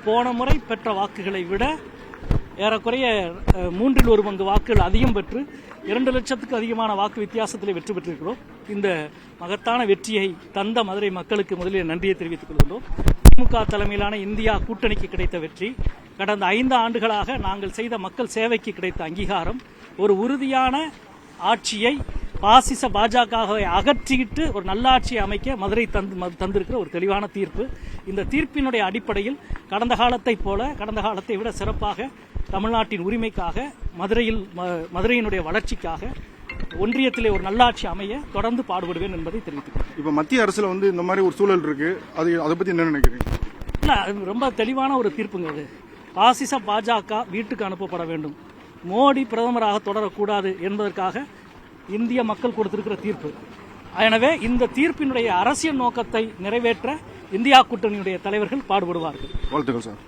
போன முறை பெற்ற வாக்குகளை விட ஏறக்குறைய 1/3 பங்கு வாக்குகள் அதிகம் பெற்று 2 லட்சத்துக்கு அதிகமான வாக்கு வித்தியாசத்தில் வெற்றி பெற்றிருக்கிறோம். இந்த மகத்தான வெற்றியை தந்த மதுரை மக்களுக்கு முதலில் நன்றியை தெரிவித்துக் கொள்கின்றோம். திமுக தலைமையிலான இந்தியா கூட்டணிக்கு கிடைத்த வெற்றி, கடந்த 5 ஆண்டுகளாக நாங்கள் செய்த மக்கள் சேவைக்கு கிடைத்த அங்கீகாரம், ஒரு உறுதியான ஆட்சியை பாசிச பாஜகவை அகற்றிட்டு ஒரு நல்லாட்சியை அமைக்க மதுரை தந்திருக்கிற ஒரு தெளிவான தீர்ப்பு. இந்த தீர்ப்பினுடைய அடிப்படையில் கடந்த காலத்தை விட சிறப்பாக தமிழ்நாட்டின் உரிமைக்காக, மதுரையினுடைய வளர்ச்சிக்காக, ஒன்றியத்திலே ஒரு நல்லாட்சி அமைய தொடர்ந்து பாடுபடுவேன் என்பதை தெரிவித்துக்கிறேன். இப்ப மத்திய அரசுல இந்த மாதிரி ஒரு சூழல் இருக்கு, அதை பத்தி என்ன நினைக்கிறீங்க? இல்ல, ரொம்ப தெளிவான ஒரு தீர்ப்புங்க அது. பாசிச பாஜக வீட்டுக்கு அனுப்பப்பட வேண்டும், மோடி பிரதமராக தொடரக்கூடாது என்பதற்காக இந்திய மக்கள் கொடுத்திருக்கிற தீர்ப்பு. எனவே இந்த தீர்ப்பினுடைய அரசியல் நோக்கத்தை நிறைவேற்ற இந்தியா கூட்டணியுடைய தலைவர்கள் பாடுபடுவார்கள். வாழ்த்துக்கள் சார்.